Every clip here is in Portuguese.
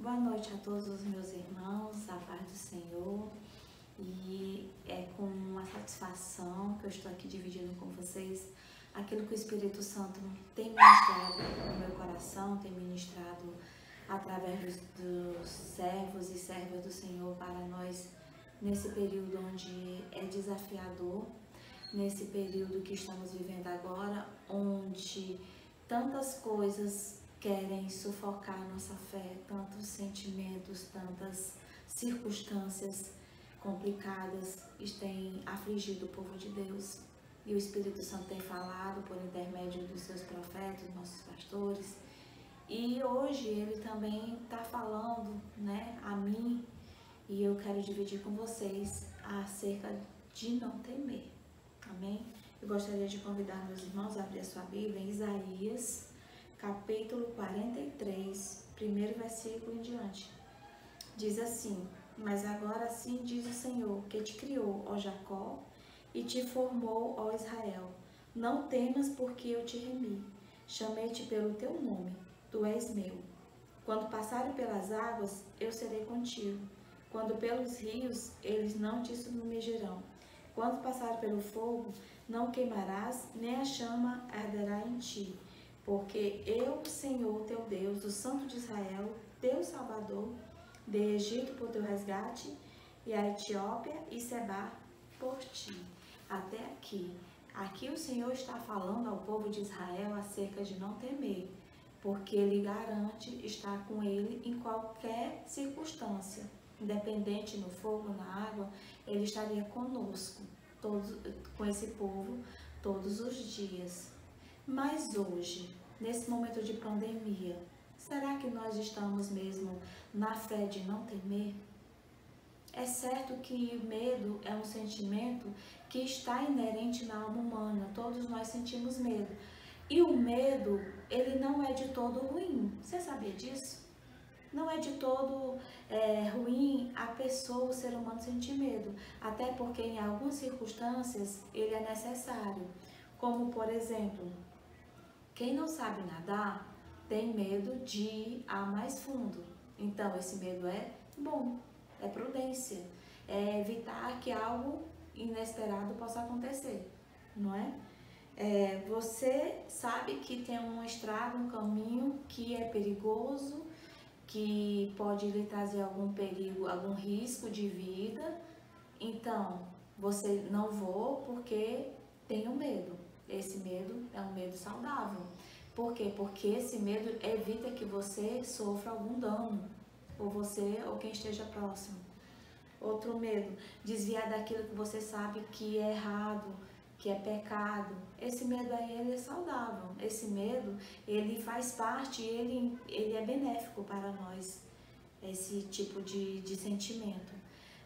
Boa noite a todos os meus irmãos, a paz do Senhor. E é com uma satisfação que eu estou aqui dividindo com vocês aquilo que o Espírito Santo tem ministrado no meu coração, tem ministrado através dos servos e servas do Senhor para nós nesse período onde é desafiador, nesse período que estamos vivendo agora, onde tantas coisas querem sufocar nossa fé, tantos sentimentos, tantas circunstâncias complicadas têm afligido o povo de Deus. E o Espírito Santo tem falado por intermédio dos seus profetas, nossos pastores. E hoje ele também está falando, a mim, e eu quero dividir com vocês acerca de não temer. Amém? Eu gostaria de convidar meus irmãos a abrir a sua Bíblia em Isaías, capítulo 43, primeiro versículo em diante. Diz assim: Mas agora assim diz o Senhor, que te criou, ó Jacó, e te formou, ó Israel. Não temas, porque eu te remi. Chamei-te pelo teu nome, tu és meu. Quando passarem pelas águas, eu serei contigo. Quando pelos rios, eles não te submergirão. Quando passarem pelo fogo, não queimarás, nem a chama arderá em ti. Porque eu, Senhor, teu Deus, o Santo de Israel, teu Salvador, dei Egito por teu resgate, e a Etiópia e Seba por ti. Até aqui. Aqui o Senhor está falando ao povo de Israel acerca de não temer, porque Ele garante estar com ele em qualquer circunstância. Independente no fogo, na água, Ele estaria conosco, com esse povo, todos os dias. Mas hoje, nesse momento de pandemia, será que nós estamos mesmo na fé de não temer? É certo que medo é um sentimento que está inerente na alma humana, todos nós sentimos medo. E o medo, ele não é de todo ruim, você sabia disso? Não é de todo ruim a pessoa, o ser humano sentir medo, até porque em algumas circunstâncias ele é necessário, como por exemplo, quem não sabe nadar tem medo de ir a mais fundo. Então, esse medo é bom, é prudência, é evitar que algo inesperado possa acontecer, não é? Você sabe que tem uma estrada, um caminho que é perigoso, que pode lhe trazer algum perigo, algum risco de vida. Então, você não vou porque tenho medo. Esse medo é um medo saudável. Por quê? Porque esse medo evita que você sofra algum dano, ou você ou quem esteja próximo. Outro medo, desviar daquilo que você sabe que é errado, que é pecado. Esse medo aí, ele é saudável. Esse medo, ele faz parte, ele é benéfico para nós, esse tipo de sentimento.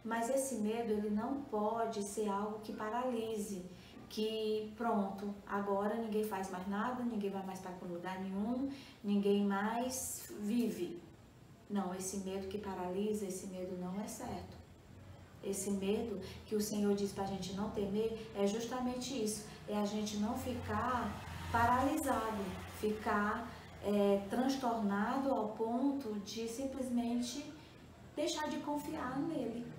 Mas esse medo, ele não pode ser algo que paralise, que pronto, agora ninguém faz mais nada, ninguém vai mais para lugar nenhum, ninguém mais vive. Não, esse medo que paralisa, esse medo não é certo. Esse medo que o Senhor diz para a gente não temer é justamente isso, é a gente não ficar paralisado, ficar transtornado ao ponto de simplesmente deixar de confiar nele.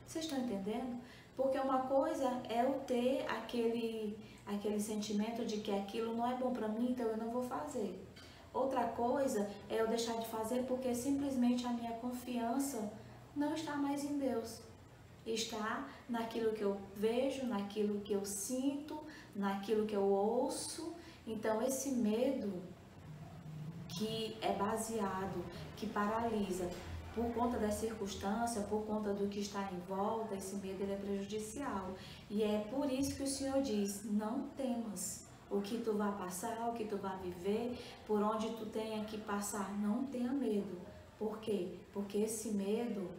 Vocês estão entendendo? Porque uma coisa é eu ter aquele sentimento de que aquilo não é bom para mim, então eu não vou fazer. Outra coisa é eu deixar de fazer porque simplesmente a minha confiança não está mais em Deus. Está naquilo que eu vejo, naquilo que eu sinto, naquilo que eu ouço. Então esse medo que é baseado, que paralisa, por conta da circunstância, por conta do que está em volta, esse medo ele é prejudicial. E é por isso que o Senhor diz, não temas o que tu vai passar, o que tu vai viver, por onde tu tenha que passar, não tenha medo. Por quê? Porque esse medo,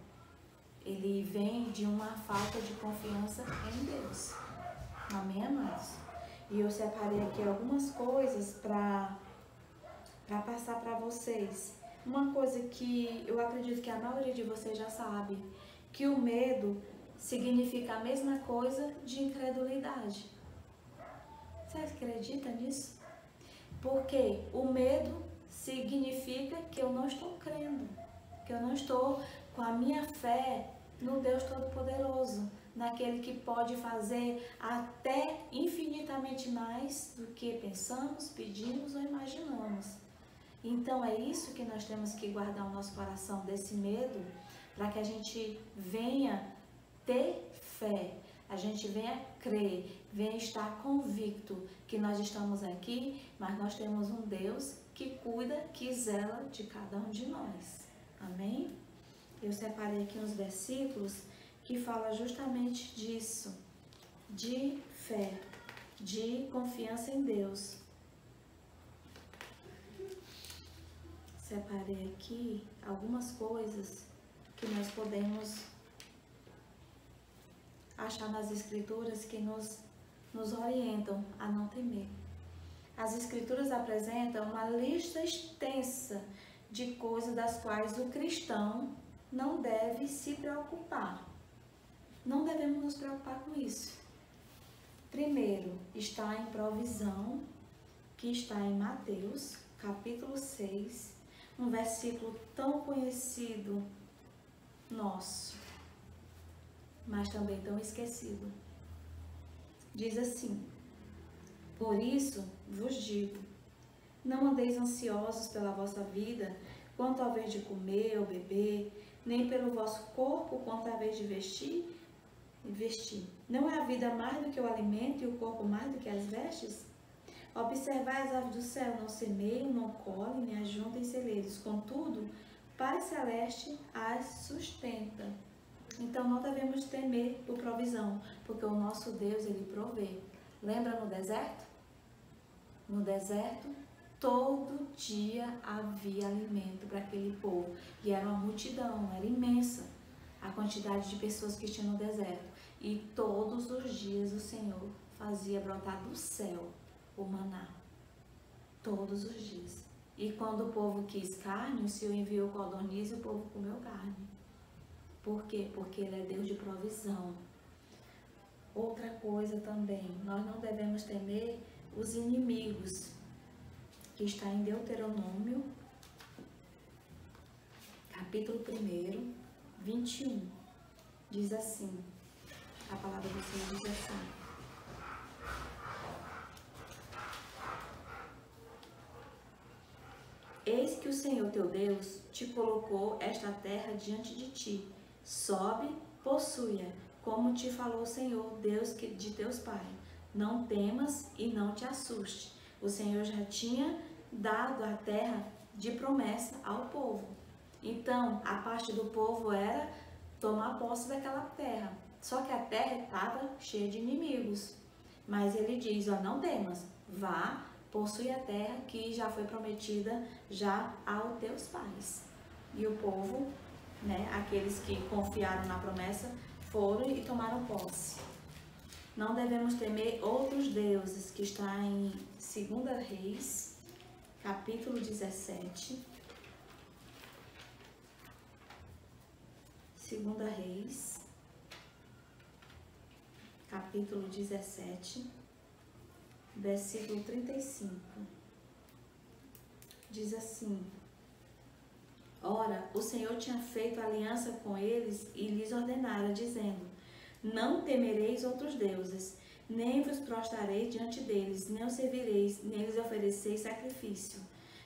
ele vem de uma falta de confiança em Deus. Amém, amados? E eu separei aqui algumas coisas para passar para vocês. Uma coisa que eu acredito que a maioria de vocês já sabe, que o medo significa a mesma coisa de incredulidade. Você acredita nisso? Porque o medo significa que eu não estou crendo. que eu não estou com a minha fé no Deus Todo-Poderoso, naquele que pode fazer até infinitamente mais do que pensamos, pedimos ou imaginamos. Então é isso que nós temos que guardar o nosso coração desse medo, para que a gente venha ter fé, a gente venha crer, venha estar convicto que nós estamos aqui, mas nós temos um Deus que cuida, que zela de cada um de nós. Amém? Eu separei aqui uns versículos que falam justamente disso, de fé, de confiança em Deus. Separei aqui algumas coisas que nós podemos achar nas Escrituras que nos orientam a não temer. As Escrituras apresentam uma lista extensa de coisas das quais o cristão não deve se preocupar. Não devemos nos preocupar com isso. Primeiro, está em provisão, que está em Mateus, capítulo 6, um versículo tão conhecido nosso, mas também tão esquecido. Diz assim: por isso vos digo, não andeis ansiosos pela vossa vida, quanto ao vez de comer ou beber, nem pelo vosso corpo, quanto à vez de vestir. Não é a vida mais do que o alimento e o corpo mais do que as vestes? Observai as aves do céu, não semeiam, não colhem, nem ajuntam em celeiros, contudo, Pai Celeste as sustenta. Então não devemos temer por provisão, porque o nosso Deus, Ele provê. Lembra no deserto? No deserto, todo dia havia alimento para aquele povo. E era uma multidão, era imensa a quantidade de pessoas que tinha no deserto. E todos os dias o Senhor fazia brotar do céu o maná. Todos os dias. E quando o povo quis carne, o Senhor enviou codorniz e o povo comeu carne. Por quê? Porque Ele é Deus de provisão. Outra coisa também, nós não devemos temer os inimigos, que está em Deuteronômio, capítulo 1, 21. Diz assim, a palavra do Senhor diz assim: eis que o Senhor teu Deus te colocou esta terra diante de ti. Sobe, possui-a, como te falou o Senhor, Deus de teus pais. Não temas e não te assuste. O Senhor já tinha dado a terra de promessa ao povo. Então, a parte do povo era tomar posse daquela terra. Só que a terra estava cheia de inimigos. Mas ele diz, ó, não temas, vá, possui a terra que já foi prometida já aos teus pais. E o povo, né, aqueles que confiaram na promessa, foram e tomaram posse. Não devemos temer outros deuses, que está em 2 Reis, capítulo 17. 2 Reis, capítulo 17, versículo 35. Diz assim: ora, o Senhor tinha feito aliança com eles e lhes ordenara, dizendo: não temereis outros deuses, nem vos prostrareis diante deles, nem os servireis, nem lhes ofereceis sacrifício.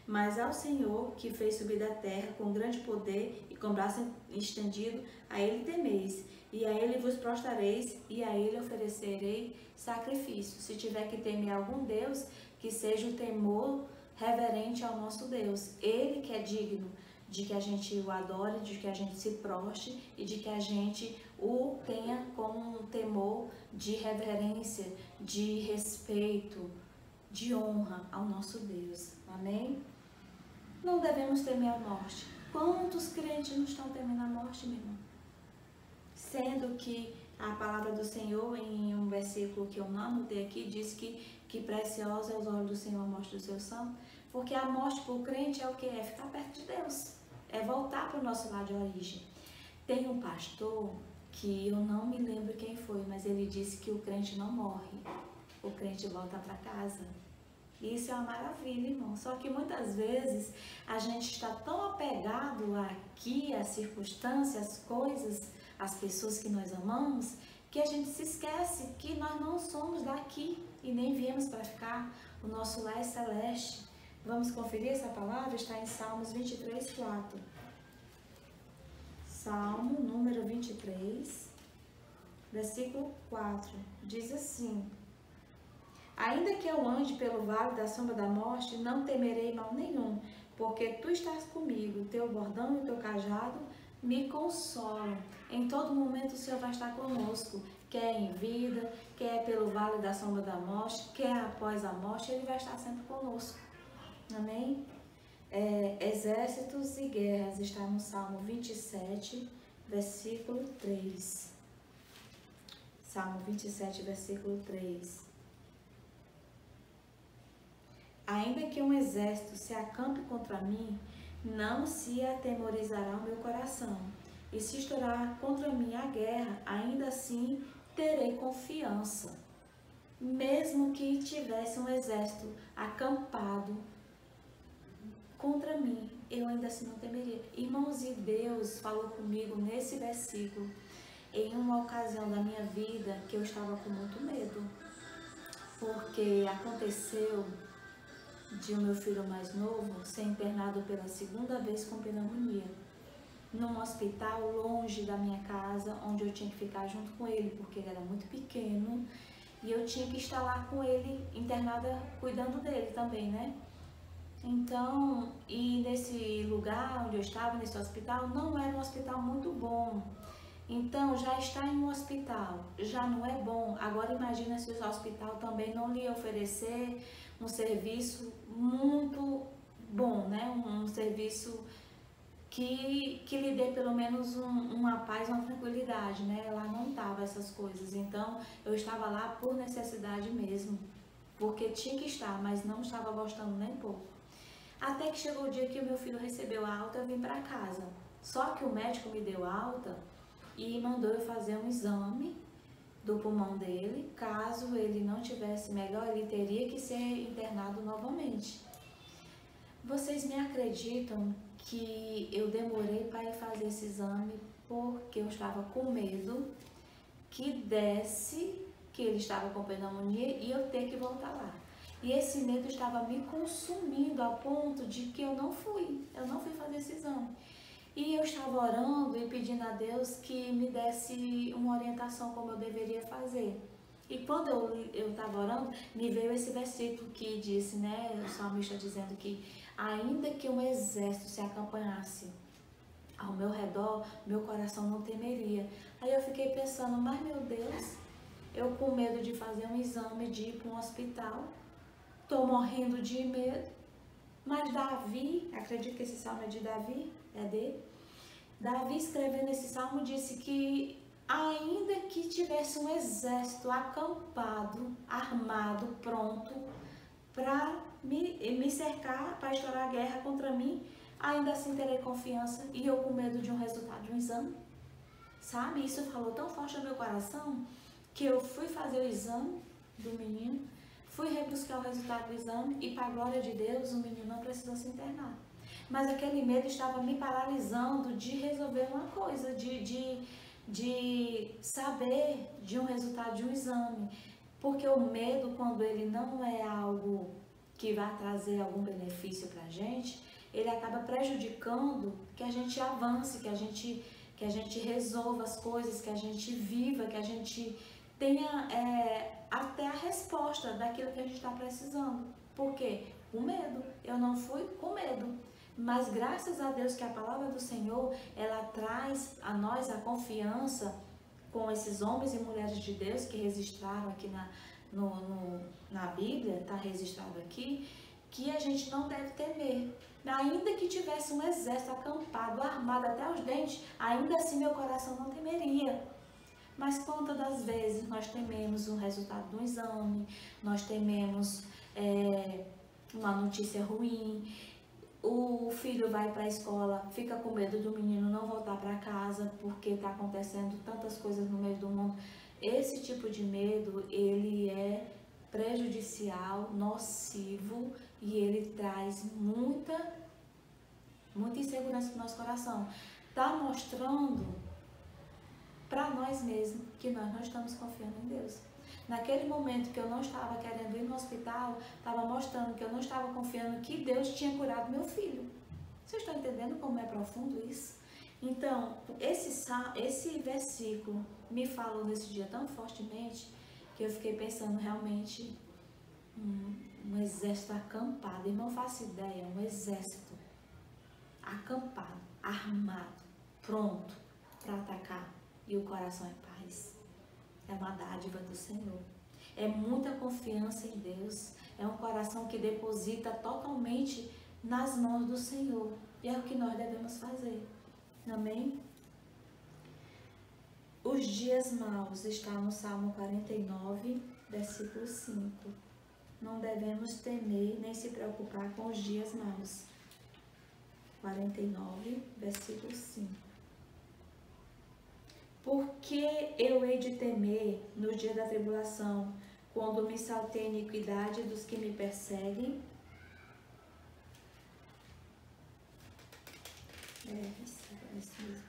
Mas ao Senhor, que fez subir da terra com grande poder e com braço estendido, a Ele temeis, e a Ele vos prostrareis, e a Ele oferecerei sacrifício. Se tiver que temer algum Deus, que seja o temor reverente ao nosso Deus. Ele que é digno de que a gente o adore, de que a gente se prostre e de que a gente o tenha com um temor de reverência, de respeito, de honra ao nosso Deus. Amém? Não devemos temer a morte. Quantos crentes não estão temendo a morte, meu irmão? Sendo que a palavra do Senhor, em um versículo que eu não anotei aqui, diz que preciosa é os olhos do Senhor a morte do seu santo. Porque a morte para o crente é o que? É ficar perto de Deus. É voltar para o nosso lado de origem. Tem um pastor que eu não me lembro quem foi, mas ele disse que o crente não morre. O crente volta para casa. Isso é uma maravilha, irmão. Só que muitas vezes a gente está tão apegado aqui, às circunstâncias, às coisas, às pessoas que nós amamos, que a gente se esquece que nós não somos daqui e nem viemos para ficar. O nosso lar é celeste. Vamos conferir essa palavra? Está em Salmos 23, 4. Salmo número 23, versículo 4. Diz assim: ainda que eu ande pelo vale da sombra da morte, não temerei mal nenhum, porque tu estás comigo, teu bordão e teu cajado me consolam. Em todo momento o Senhor vai estar conosco, quer em vida, quer pelo vale da sombra da morte, quer após a morte, Ele vai estar sempre conosco. Amém? Exércitos e guerras, está no Salmo 27, versículo 3. Salmo 27, versículo 3. Ainda que um exército se acampe contra mim, não se atemorizará o meu coração. E se estourar contra mim a guerra, ainda assim terei confiança. Mesmo que tivesse um exército acampado contra mim, eu ainda assim não temeria. Irmãos, e Deus falou comigo nesse versículo em uma ocasião da minha vida que eu estava com muito medo. Porque aconteceu de o meu filho mais novo ser internado pela segunda vez com pneumonia, num hospital longe da minha casa, onde eu tinha que ficar junto com ele, porque ele era muito pequeno, e eu tinha que estar lá com ele, internada, cuidando dele também, né? Então, e nesse lugar onde eu estava, nesse hospital, não era um hospital muito bom. Então, já estar em um hospital já não é bom. Agora imagina se o hospital também não lhe oferecer um serviço muito bom, né? Um serviço que lhe dê pelo menos uma paz, uma tranquilidade, né? Lá não tava essas coisas. Então, eu estava lá por necessidade mesmo, porque tinha que estar, mas não estava gostando nem pouco. Até que chegou o dia que o meu filho recebeu a alta, eu vim para casa. Só que o médico me deu alta e mandou eu fazer um exame do pulmão dele. Caso ele não tivesse melhor, ele teria que ser internado novamente. Vocês me acreditam que eu demorei para ir fazer esse exame porque eu estava com medo que desse, que ele estava com pneumonia e eu ter que voltar lá. E esse medo estava me consumindo a ponto de que eu não fui fazer esse exame. E eu estava orando e pedindo a Deus que me desse uma orientação como eu deveria fazer. E quando eu estava orando, me veio esse versículo que disse, né, o salmista dizendo que ainda que um exército se acompanhasse ao meu redor, meu coração não temeria. Aí eu fiquei pensando, mas meu Deus, eu com medo de fazer um exame, de ir para um hospital, estou morrendo de medo. Mas Davi, acredito que esse salmo é de Davi, é dele. Davi escrevendo esse salmo disse que ainda que tivesse um exército acampado, armado, pronto para me cercar, para estourar a guerra contra mim, ainda assim terei confiança e eu com medo de um resultado de um exame. Sabe, isso falou tão forte no meu coração que eu fui fazer o exame do menino, fui rebuscar o resultado do exame e, para a glória de Deus, o menino não precisou se internar. Mas aquele medo estava me paralisando de resolver uma coisa, de saber de um resultado de um exame. Porque o medo, quando ele não é algo que vai trazer algum benefício para a gente, ele acaba prejudicando que a gente avance, que a gente resolva as coisas, que a gente viva, que a gente tenha até a resposta daquilo que a gente está precisando. Por quê? Com medo. Eu não fui com medo. Mas graças a Deus que a palavra do Senhor, ela traz a nós a confiança com esses homens e mulheres de Deus que registraram aqui na Bíblia, está registrado aqui, que a gente não deve temer. Ainda que tivesse um exército acampado, armado até os dentes, ainda assim meu coração não temeria. Mas quantas das vezes nós tememos o resultado do exame, nós tememos uma notícia ruim, o filho vai para a escola, fica com medo do menino não voltar para casa porque está acontecendo tantas coisas no meio do mundo. Esse tipo de medo, ele é prejudicial, nocivo, e ele traz muita insegurança para o nosso coração. Está mostrando para nós mesmos que nós não estamos confiando em Deus. Naquele momento que eu não estava querendo ir no hospital, estava mostrando que eu não estava confiando que Deus tinha curado meu filho. Vocês estão entendendo como é profundo isso? Então, esse versículo me falou nesse dia tão fortemente que eu fiquei pensando realmente um exército acampado. Eu não faço ideia, um exército acampado, armado, pronto para atacar, e o coração é paz. É uma dádiva do Senhor. É muita confiança em Deus. É um coração que deposita totalmente nas mãos do Senhor. E é o que nós devemos fazer. Amém? Os dias maus está no Salmo 49, versículo 5. Não devemos temer nem se preocupar com os dias maus. 49, versículo 5. Porque eu hei de temer no dia da tribulação, quando me saltei a iniquidade dos que me perseguem? Isso mesmo.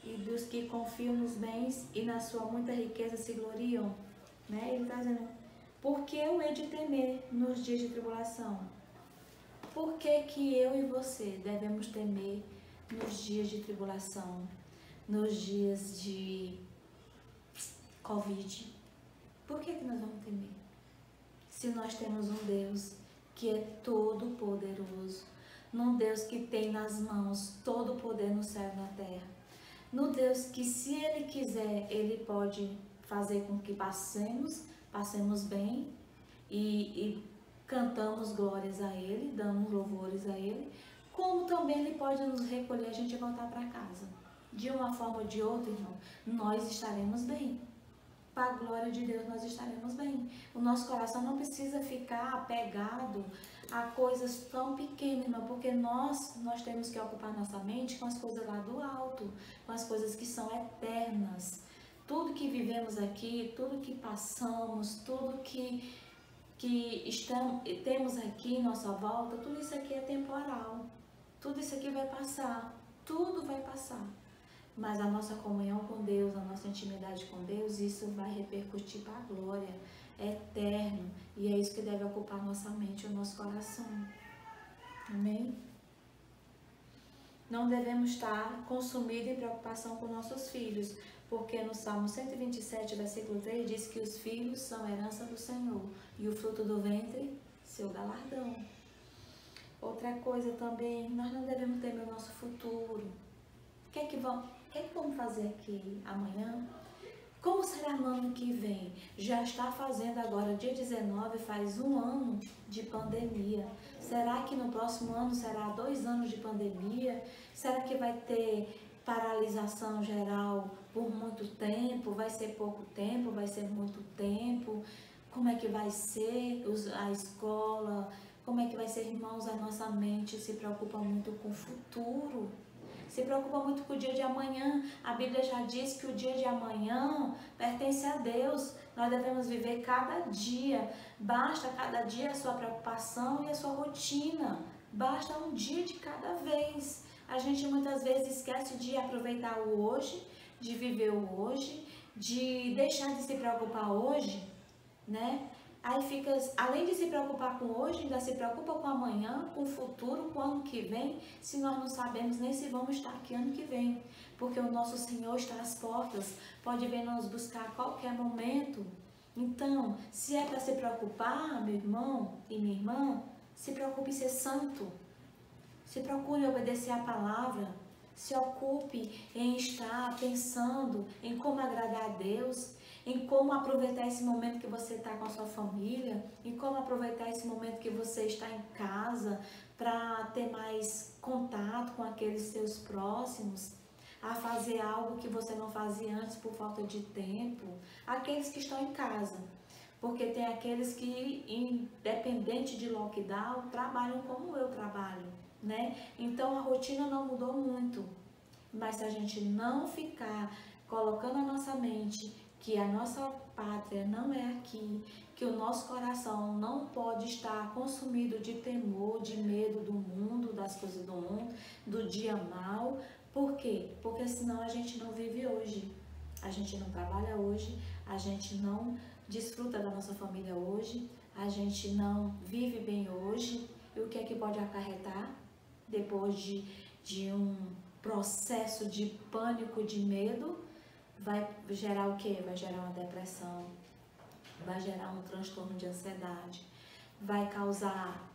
E dos que confiam nos bens e na sua muita riqueza se gloriam. Né? Ele está dizendo, porque eu hei de temer nos dias de tribulação? Por que que eu e você devemos temer nos dias de tribulação? Nos dias de Covid? Por que que nós vamos temer? Se nós temos um Deus que é todo poderoso, num Deus que tem nas mãos todo o poder no céu e na terra, no Deus que, se Ele quiser, Ele pode fazer com que passemos bem e cantamos glórias a Ele, damos louvores a Ele, como também Ele pode nos recolher, a gente voltar para casa. De uma forma ou de outra, irmão, nós estaremos bem. Para a glória de Deus, nós estaremos bem. O nosso coração não precisa ficar apegado a coisas tão pequenas, irmão, porque nós temos que ocupar nossa mente com as coisas lá do alto, com as coisas que são eternas. Tudo que vivemos aqui, tudo que passamos, tudo que temos aqui em nossa volta, tudo isso aqui é temporal. Tudo isso aqui vai passar. Tudo vai passar. Mas a nossa comunhão com Deus, a nossa intimidade com Deus, isso vai repercutir para a glória, é eterno. E é isso que deve ocupar a nossa mente e o nosso coração. Amém? Não devemos estar consumidos em preocupação com nossos filhos, porque no Salmo 127, versículo 3, diz que os filhos são herança do Senhor, e o fruto do ventre, seu galardão. Outra coisa também, nós não devemos temer o nosso futuro. O que é que vamos fazer aqui amanhã? Como será no ano que vem? Já está fazendo agora, dia 19, faz um ano de pandemia. Será que no próximo ano será 2 anos de pandemia? Será que vai ter paralisação geral por muito tempo? Vai ser pouco tempo? Vai ser muito tempo? Como é que vai ser a escola? Como é que vai ser, irmãos? A nossa mente se preocupa muito com o futuro. Se preocupa muito com o dia de amanhã. A Bíblia já diz que o dia de amanhã pertence a Deus. Nós devemos viver cada dia. Basta cada dia a sua preocupação e a sua rotina. Basta um dia de cada vez. A gente muitas vezes esquece de aproveitar o hoje, de viver o hoje, de deixar de se preocupar hoje, né? Aí fica, além de se preocupar com hoje, ainda se preocupa com amanhã, com o futuro, com o ano que vem, se nós não sabemos nem se vamos estar aqui ano que vem. Porque o nosso Senhor está às portas, pode vir nos buscar a qualquer momento. Então, se é para se preocupar, meu irmão e minha irmã, se preocupe em ser santo. Se procure obedecer a palavra. Se ocupe em estar pensando em como agradar a Deus, em como aproveitar esse momento que você está com a sua família, em como aproveitar esse momento que você está em casa para ter mais contato com aqueles seus próximos, a fazer algo que você não fazia antes por falta de tempo. Aqueles que estão em casa, porque tem aqueles que, independente de lockdown, trabalham como eu trabalho, né? Então a rotina não mudou muito, mas se a gente não ficar colocando a nossa mente que a nossa pátria não é aqui, que o nosso coração não pode estar consumido de temor, de medo do mundo, das coisas do mundo, do dia mal. Por quê? Porque senão a gente não vive hoje, a gente não trabalha hoje, a gente não desfruta da nossa família hoje, a gente não vive bem hoje. E o que é que pode acarretar depois de um processo de pânico, de medo? Vai gerar o quê? Vai gerar uma depressão, vai gerar um transtorno de ansiedade, vai causar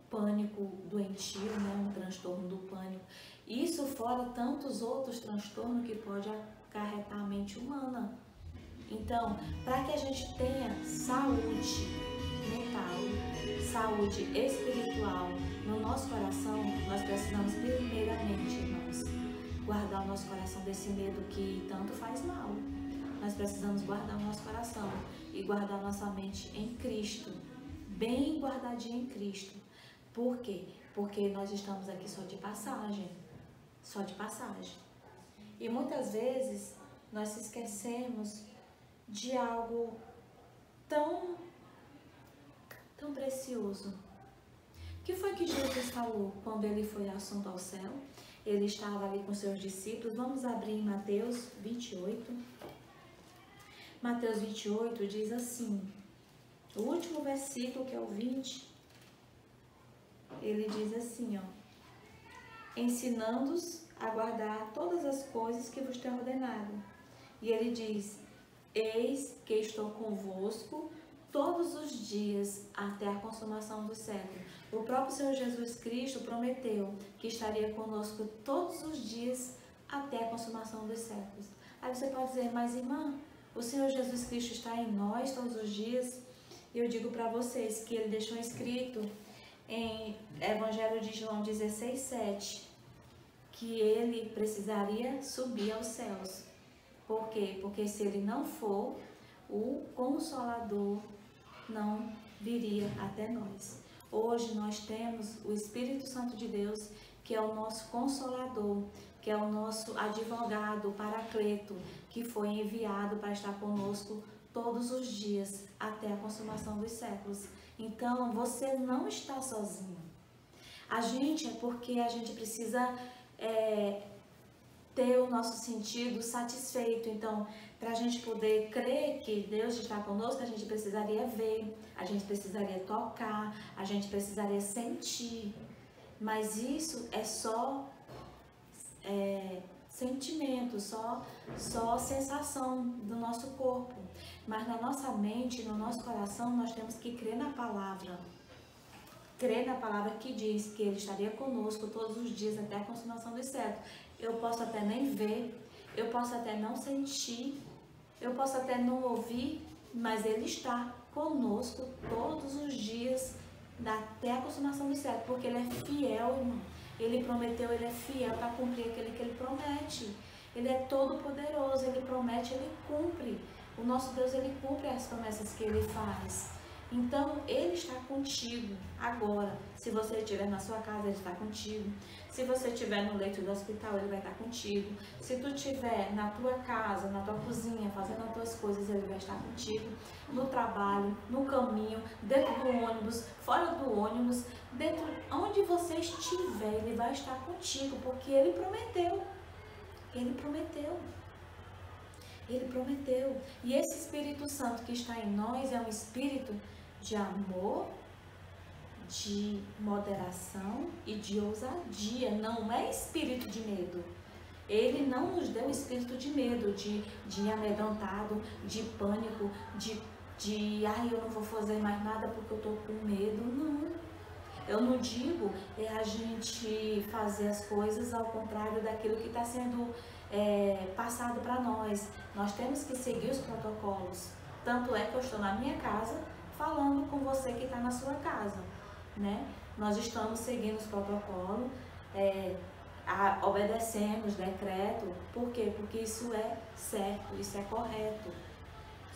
pânico doentio, né? Um transtorno do pânico. Isso fora tantos outros transtornos que pode acarretar a mente humana. Então, para que a gente tenha saúde mental, saúde espiritual no nosso coração, nós precisamos primeiramente, irmãos, guardar o nosso coração desse medo que tanto faz mal. Nós precisamos guardar o nosso coração e guardar nossa mente em Cristo, bem guardadinha em Cristo. Por quê? Porque nós estamos aqui só de passagem, só de passagem. E muitas vezes nós se esquecemos de algo tão precioso. O que foi que Jesus falou quando ele foi assunto ao céu? Ele estava ali com seus discípulos. Vamos abrir em Mateus 28. Mateus 28 diz assim, o último versículo, que é o 20, ele diz assim, ó, ensinando-os a guardar todas as coisas que vos tenho ordenado. E ele diz, eis que estou convosco todos os dias até a consumação do século. O próprio Senhor Jesus Cristo prometeu que estaria conosco todos os dias até a consumação dos séculos. Aí você pode dizer, mas irmã, o Senhor Jesus Cristo está em nós todos os dias? E eu digo para vocês que ele deixou escrito em Evangelho de João 16:7 que ele precisaria subir aos céus. Por quê? Porque se ele não for, o Consolador não viria até nós. Hoje nós temos o Espírito Santo de Deus, que é o nosso Consolador, que é o nosso advogado, o Paracleto, que foi enviado para estar conosco todos os dias até a consumação dos séculos. Então você não está sozinho. A gente é porque a gente precisa ter o nosso sentido satisfeito. Então, para a gente poder crer que Deus está conosco, a gente precisaria ver, a gente precisaria tocar, a gente precisaria sentir. Mas isso é só sentimento, só sensação do nosso corpo. Mas na nossa mente, no nosso coração, nós temos que crer na palavra. Crer na palavra que diz que Ele estaria conosco todos os dias até a consumação dos séculos. Eu posso até nem ver, eu posso até não sentir, eu posso até não ouvir, mas Ele está conosco todos os dias até a consumação dos séculos, porque Ele é fiel, irmão. Ele prometeu, Ele é fiel para cumprir aquele que Ele promete. Ele é todo poderoso, Ele promete, Ele cumpre. O nosso Deus, Ele cumpre as promessas que Ele faz. Então, Ele está contigo agora. Se você estiver na sua casa, Ele está contigo. Se você estiver no leito do hospital, Ele vai estar contigo. Se tu estiver na tua casa, na tua cozinha, fazendo as tuas coisas, Ele vai estar contigo. No trabalho, no caminho, dentro do ônibus, fora do ônibus, dentro, onde você estiver, Ele vai estar contigo, porque Ele prometeu. Ele prometeu. Ele prometeu. E esse Espírito Santo que está em nós é um espírito de amor, de moderação e de ousadia. Não é espírito de medo. Ele não nos deu espírito de medo, de amedrontado, de pânico, ai, eu não vou fazer mais nada porque eu estou com medo. Não. Eu não digo a gente fazer as coisas ao contrário daquilo que está sendo passado para nós. Nós temos que seguir os protocolos. Tanto é que eu estou na minha casa falando com você que está na sua casa, né? Nós estamos seguindo os protocolos, obedecemos decreto. Por quê? Porque isso é certo, isso é correto.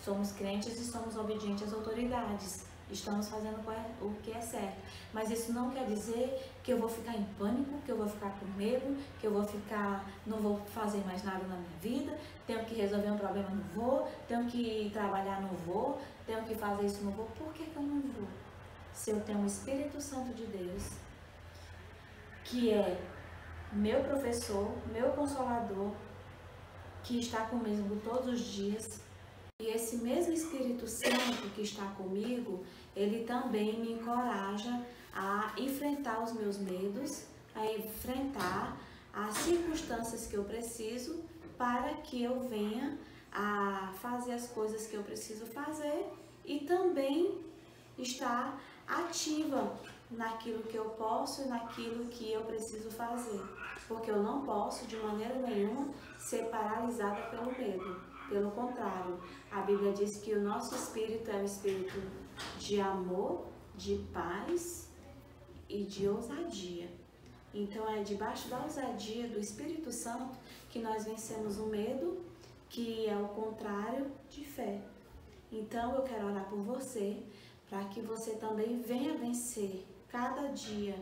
Somos crentes e somos obedientes às autoridades. estamos fazendo o que é certo. Mas isso não quer dizer que eu vou ficar em pânico, que eu vou ficar com medo, que eu não vou fazer mais nada na minha vida, tenho que resolver um problema, não vou, tenho que trabalhar, não vou, tenho que fazer isso, não vou. Por que eu não vou? Se eu tenho o Espírito Santo de Deus, que é meu professor, meu consolador, que está comigo todos os dias, e esse mesmo Espírito Santo que está comigo, ele também me encoraja a enfrentar os meus medos, a enfrentar as circunstâncias que eu preciso para que eu venha a fazer as coisas que eu preciso fazer e também estar ativa naquilo que eu posso e naquilo que eu preciso fazer, porque eu não posso de maneira nenhuma ser paralisada pelo medo. Pelo contrário, a Bíblia diz que o nosso espírito é um espírito de amor, de paz e de ousadia. Então é debaixo da ousadia do Espírito Santo que nós vencemos o medo, que é o contrário de fé. Então eu quero orar por você, para que você também venha vencer cada dia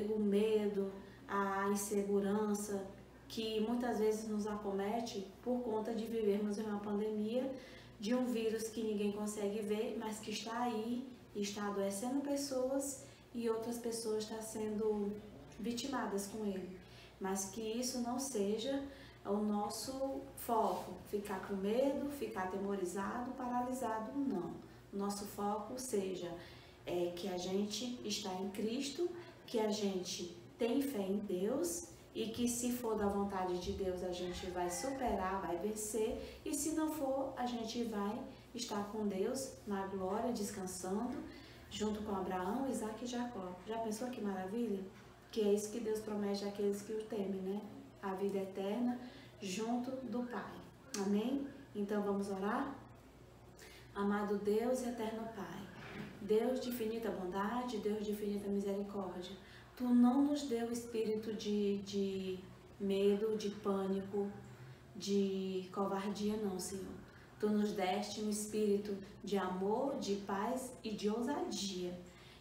o medo, a insegurança que muitas vezes nos acomete por conta de vivermos em uma pandemia, de um vírus que ninguém consegue ver, mas que está aí, está adoecendo pessoas e outras pessoas estão sendo vitimadas com ele. Mas que isso não seja o nosso foco, ficar com medo, ficar atemorizado, paralisado, não. O nosso foco seja que a gente está em Cristo, que a gente tem fé em Deus e que se for da vontade de Deus a gente vai superar, vai vencer, e se não for a gente vai estar com Deus na glória, descansando, junto com Abraão, Isaac e Jacó. Já pensou que maravilha? Que é isso que Deus promete àqueles que o temem, né? A vida eterna junto do Pai. Amém? Então vamos orar? Amado Deus e eterno Pai, Deus de infinita bondade, Deus de infinita misericórdia, Tu não nos deu espírito de medo, de pânico, de covardia, não, Senhor. Tu nos deste um espírito de amor, de paz e de ousadia.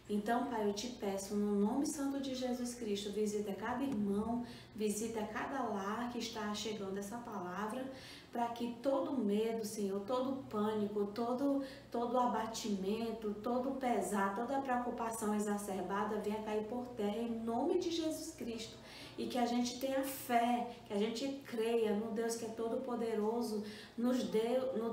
Então, Pai, eu te peço, no nome santo de Jesus Cristo, visita cada irmão, visita cada lar que está chegando essa palavra, para que todo medo, Senhor, todo pânico, todo abatimento, todo pesar, toda preocupação exacerbada venha cair por terra em nome de Jesus Cristo. E que a gente tenha fé, que a gente creia no Deus que é todo poderoso, no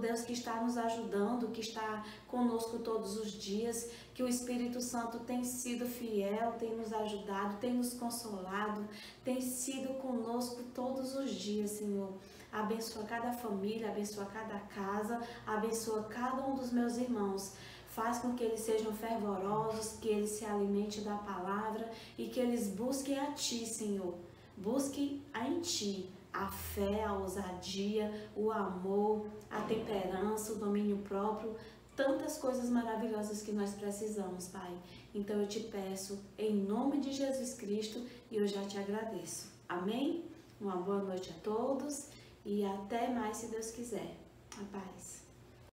Deus que está nos ajudando, que está conosco todos os dias, que o Espírito Santo tem sido fiel, tem nos ajudado, tem nos consolado, tem sido conosco todos os dias, Senhor. Abençoa cada família, abençoa cada casa, abençoa cada um dos meus irmãos. Faz com que eles sejam fervorosos, que eles se alimentem da palavra e que eles busquem a Ti, Senhor. Busquem em Ti a fé, a ousadia, o amor, a temperança, o domínio próprio, tantas coisas maravilhosas que nós precisamos, Pai. Então eu te peço em nome de Jesus Cristo e eu já te agradeço. Amém? Uma boa noite a todos e até mais se Deus quiser. A paz.